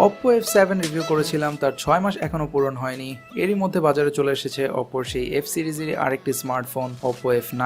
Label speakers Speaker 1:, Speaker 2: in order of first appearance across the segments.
Speaker 1: oppo f7 review করেছিলাম, তার 6 মাস এখনো পূরণ হয়নি। এরই মধ্যে বাজারে চলে এসেছে oppo সেই f সিরিজের আরেকটি স্মার্টফোন oppo f9।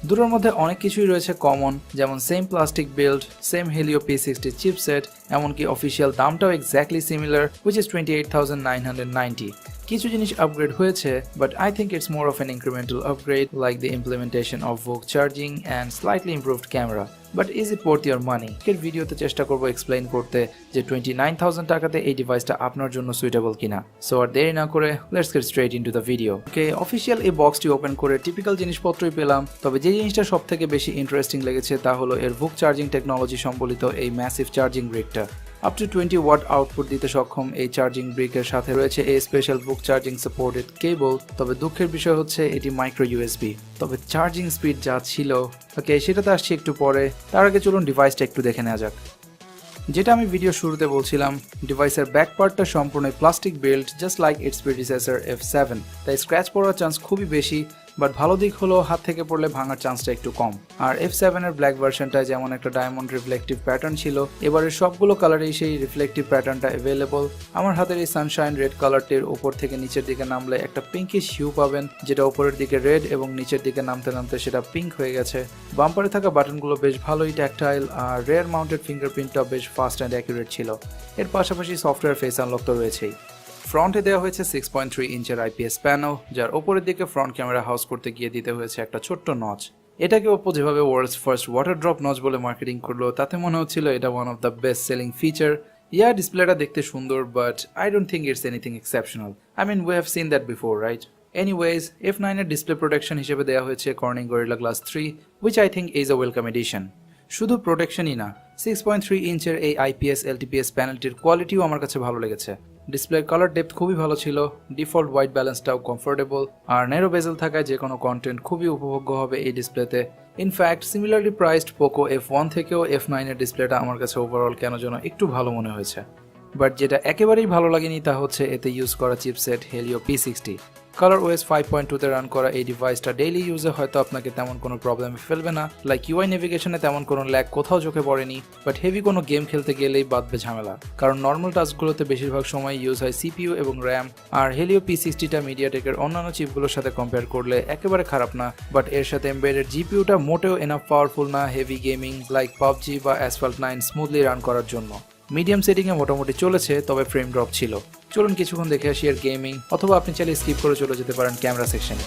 Speaker 1: দুটোর মধ্যে অনেক কিছুই রয়েছে কমন, যেমন same plastic build, same Helio p60 chipset, এমনকি অফিসিয়াল দামটাও এক্স্যাক্টলি সিমিলার, which is 28,990। কিছু জিনিস আপগ্রেড হয়েছে, but I think it's more of an incremental upgrade, like the implementation of VOOC charging and slightly improved camera. But is it worth your money? এর ভিডিওতে চেষ্টা করবো explain করতে যে 29,000 টাকাতে এই ডিভাইসটা আপনার জন্য সুইটেবল কিনা। সো আর দেরি না করে let's get straight into the video. Okay, official এই বক্সটি ওপেন করে টিপিক্যাল জিনিসপত্রই পেলাম, তবে যে জিনিসটা সব থেকে বেশি ইন্টারেস্টিং লেগেছে তা হলো এর ভোক চার্জিং টেকনোলজি সম্বলিত এই ম্যাসিভ চার্জিং ব্রিকটা। আপ টু 20 ওয়াট আউটপুট দিতে সক্ষম এই চার্জিং ব্রিকের সাথে রয়েছে এই স্পেশাল বুক চার্জিং সাপোর্টেড কেবল। তবে দুঃখের বিষয় হচ্ছে এটি মাইক্রো ইউএসবি। তবে চার্জিং স্পিড যা ছিল, ওকে সেটাতে আসছি একটু পরে। তার আগে চলুন ডিভাইসটা একটু দেখে নেওয়া যাক। যেটা আমি ভিডিও শুরুতে বলছিলাম, ডিভাইসের ব্যাক পার্টটা সম্পূর্ণ plastic build, just like it's predecessor f7। তাই স্ক্র্যাচ পড়ার চান্স খুবই বেশি, বাট ভালো দিক হলো হাত থেকে পড়লে ভাঙার চান্সটা একটু কম। আর f7 এর ব্ল্যাক ভার্সনটায় যেমন একটা ডায়মন্ড রিফ্লেকটিভ প্যাটার্ন ছিল, এবারের সবগুলো কালারেই সেই রিফ্লেকটিভ প্যাটার্নটা অ্যাভেলেবল। আমার হাতের এই সানশাইন রেড কালারটির উপর থেকে নিচের দিকে নামলে একটা পিঙ্কিশ হিউ পাবেন, যেটা উপরের দিকে রেড এবং নিচের দিকে নামতে নামতে সেটা পিঙ্ক হয়ে গেছে। বাম্পারে থাকা বাটনগুলো বেশ ভালোই ট্যাকটাইল, আর রেয়ার মাউন্টেড ফিঙ্গারপ্রিন্টটা বেশ ফাস্ট অ্যান্ড অ্যাকুরেট ছিল। এর পাশাপাশি সফটওয়্যার ফেস আনলক তো রয়েছেই। ফ্রন্টে দেওয়া হয়েছে 6.3 ইঞ্চের আইপিএস প্যানেল, যার ওপরের দিকে ফ্রন্ট ক্যামেরা হাউস করতে গিয়ে দিতে হয়েছে একটা ছোট্ট নচ। এটাকে ওপো যেভাবে world's first water drop notch বলে মার্কেটিং করলো, তাতে মনে হচ্ছিল এটা one of the best selling feature. Yeah, ডিসপ্লেটা দেখতে সুন্দর, but I don't think it's anything exceptional. I mean, we have seen that before, right? Anyways, f9 এর ডিসপ্লে প্রোটেকশন হিসেবে দেওয়া হয়েছে Corning Gorilla glass 3, which I think is a welcome addition। শুধু প্রোটেকশনই না, 6.3 ইঞ্চের এই আইপিএস এলটিপিএস প্যানেলটির কোয়ালিটিও আমার কাছে ভালো লেগেছে। ডিসপ্লের কালার ডেপথ খুবই ভালো ছিল, ডিফল্ট হোয়াইট ব্যালেন্সটাও কমফোর্টেবল, আর ন্যারো বেজেল থাকায় যে কোনো কন্টেন্ট খুবই উপভোগ্য হবে এই ডিসপ্লেতে। In fact similarly priced Poco f1 থেকেও f9 এর ডিসপ্লেটা আমার কাছে ওভারঅল কেন যেন একটু ভালো মনে হয়েছে। বাট যেটা একেবারেই ভালো লাগেনি তা হচ্ছে এতে ইউজ করা চিপসেট হেলিও p60। ColorOS 5.2 তে রান করা এই ডিভাইসটা ডেইলি ইউজে হয়তো আপনাকে তেমন কোনো প্রবলেমে ফেলবে না, লাইক ইউআই নেভিগেশনে তেমন কোনো ল্যাগ কোথাও চোখে পড়েনি, বাট হেভি কোনো গেম খেলতে গেলেই বাঁধবে ঝামেলা, কারণ নর্মাল টাস্কগুলোতে বেশিরভাগ সময় ইউজ হয় সিপিইউ এবং র্যাম। আর হেলিও p60টা মিডিয়াটেকের অন্যান্য চিপগুলোর সাথে কম্পেয়ার করলে একেবারে খারাপ না, বাট এর সাথে এমবেডেড জিপিইউটা মোটেও এনাফ পাওয়ারফুল না হেভি গেমিং লাইক পাবজি বা অ্যাসফল্ট 9 স্মুথলি রান করার জন্য। মিডিয়াম সেটিংয়ে মোটামুটি চলেছে, তবে ফ্রেম ড্রপ ছিল। চলুন কিছুক্ষণ দেখে আসি এর গেমিং, অথবা আপনি চাইলে স্কিপ করে চলে যেতে পারেন ক্যামেরা সেকশনে।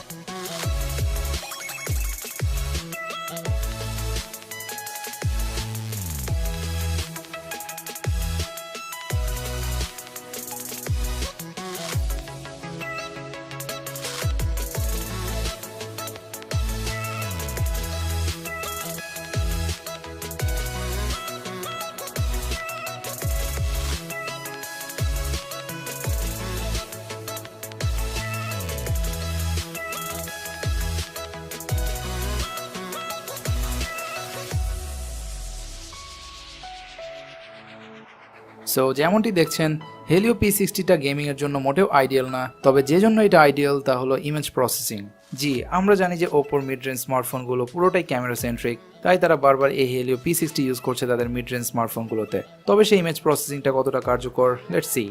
Speaker 1: সো যেমনটি দেখছেন, হেলিও p60টা গেমিং এর জন্য মোটেও আইডিয়াল না, তবে যে জন্য এটা আইডিয়াল তা হলো ইমেজ প্রসেসিং। জি, আমরা জানি যে ওপোর মিড রেঞ্জ স্মার্টফোনগুলো পুরোটাই ক্যামেরা সেন্ট্রিক, তাই তারা বারবার এই হেলিও p60 ইউজ করছে তাদের মিড রেঞ্জ স্মার্টফোনগুলোতে। তবে সেই ইমেজ প্রসেসিংটা কতটা কার্যকর, লেটস সি।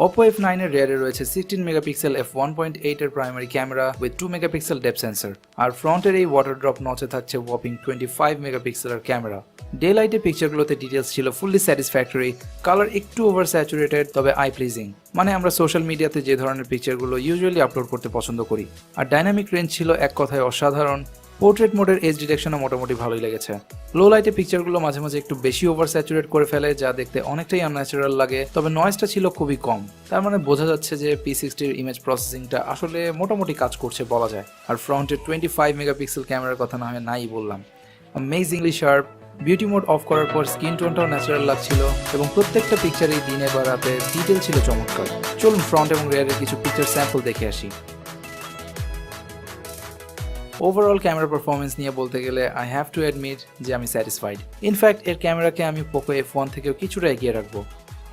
Speaker 1: oppo f9 এর রেয়ারে রয়েছে 16 মেগাপিক্সেল f1.8 এর primary camera with 2 megapixel depth sensor, আর ফ্রন্টের এই ওয়াটার ড্রপ নচে থাকছে ওয়াপিং 25 মেগাপিক্সেলের ক্যামেরা। ডে লাইটে পিকচারগুলোতে ডিটেলস ছিল ফুললি স্যাটিসফ্যাক্টরি, কালার একটু ওভার স্যাচুরেটেড তবে আই প্লিজিং, মানে আমরা সোশ্যাল মিডিয়াতে যে ধরনের পিকচারগুলো ইউজুয়ালি আপলোড করতে পছন্দ করি। আর ডাইনামিক রেঞ্জ ছিল এক কথায় অসাধারণ। পোর্ট্রেট মোডের এজ ডিটেকশনও মোটামুটি ভালোই লেগেছে। লো লাইটে পিকচারগুলো মাঝে মাঝে একটু বেশি ওভার স্যাচুরেট করে ফেলে, যা দেখতে অনেকটাই আনন্যাচারাল লাগে, তবে নয়েজটা ছিল খুবই কম। তার মানে বোঝা যাচ্ছে যে p60 এর ইমেজ প্রসেসিংটা আসলে মোটামুটি কাজ করছে বলা যায়। আর ফ্রন্টের 25 মেগাপিক্সেল ক্যামেরার কথা না হয় নাই বললাম। Amazingly sharp, beauty mode of করার পর স্কিন টোনটাও ন্যাচারাল লাগছিল, এবং প্রত্যেকটা পিকচারই দিনে বা রাতে ডিটেল ছিল চমৎকার। চলুন ফ্রন্ট এবং রিয়ারের কিছু পিকচার স্যাম্পল দেখে আসি। ওভারঅল ক্যামেরা পারফরমেন্স নিয়ে বলতে গেলে আই হ্যাভ টু অ্যাডমিট যে আমি স্যাটিসফাইড। ইনফ্যাক্ট এর ক্যামেরাকে আমি পোকো f1 থেকেও কিছুটা এগিয়ে রাখবো।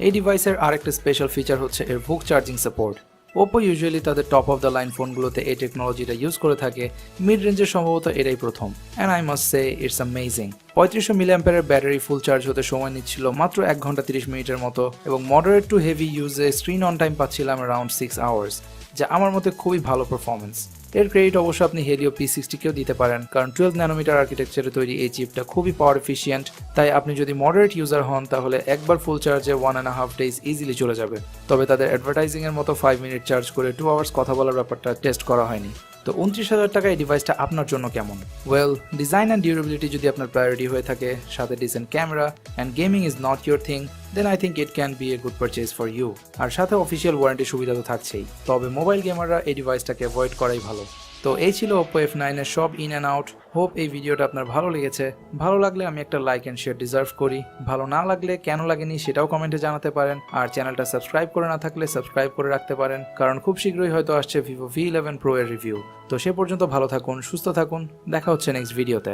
Speaker 1: এই ডিভাইসের আরেকটা স্পেশাল ফিচার হচ্ছে এর বুক চার্জিং সাপোর্ট। ওপো ইউজুয়ালি তাদের টপ অফ দ্য লাইন ফোনগুলোতে এই টেকনোলজিটা ইউজ করে থাকে, মিড রেঞ্জের সম্ভবত এটাই প্রথম, and I must say it's amazing. 3500 মিলিঅ্যাম্পিয়ারের ব্যাটারি ফুল চার্জ হতে সময় নিচ্ছিল মাত্র 1 ঘন্টা 30 মিনিটের মতো এবং মডারেট টু হেভি ইউজে স্ক্রিন অন টাইম পাচ্ছিলাম অ্যারাউন্ড 6 আওয়ার্স, যা আমার মতে খুবই ভালো পারফরমেন্স। এর ক্রেডিট অবশ্য আপনি হেলিও P60 কেও দিতে পারেন, কারণ 12 ন্যানোমিটার আর্কিটেকচারে তৈরি এই চিপটা খুবই পাওয়ার এফিশিয়েন্ট। তাই আপনি যদি মডারেট ইউজার হন তাহলে একবার ফুল চার্জে 1.5 ডেজ ইজিলি চলে যাবে। তবে তাদের অ্যাডভার্টাইজিং এর মতো 5 মিনিট চার্জ করে 2 আওয়ার্স কথা বলার ব্যাপারটা টেস্ট করা হয়নি। তো 29,000 টাকা এই ডিভাইসটা আপনার জন্য কেমন? ওয়েল, ডিজাইন অ্যান্ড ডিউরেবিলিটি যদি আপনার প্রায়োরিটি হয়ে থাকে, সাথে decent camera and gaming is not your thing, then I think it can be a good purchase for you. আর সাথে অফিসিয়াল ওয়ারেন্টি সুবিধা তো থাকছেই। তবে মোবাইল গেমাররা এই ডিভাইসটাকে অ্যাভয়েড করাই ভালো। তো এই ছিল Oppo F9 এর সব ইন অ্যান্ড আউট। হোপ এই ভিডিওটা আপনার ভালো লেগেছে। ভালো লাগলে আমি একটা লাইক অ্যান্ড শেয়ার ডিজার্ভ করি। ভালো না লাগলে কেন লাগেনি সেটাও কমেন্টে জানাতে পারেন। আর চ্যানেলটা সাবস্ক্রাইব করে না থাকলে সাবস্ক্রাইব করে রাখতে পারেন, কারণ খুব শীঘ্রই হয়তো আসছে Vivo V11 Pro এর রিভিউ। তো সে পর্যন্ত ভালো থাকুন, সুস্থ থাকুন, দেখা হচ্ছে নেক্সট ভিডিওতে।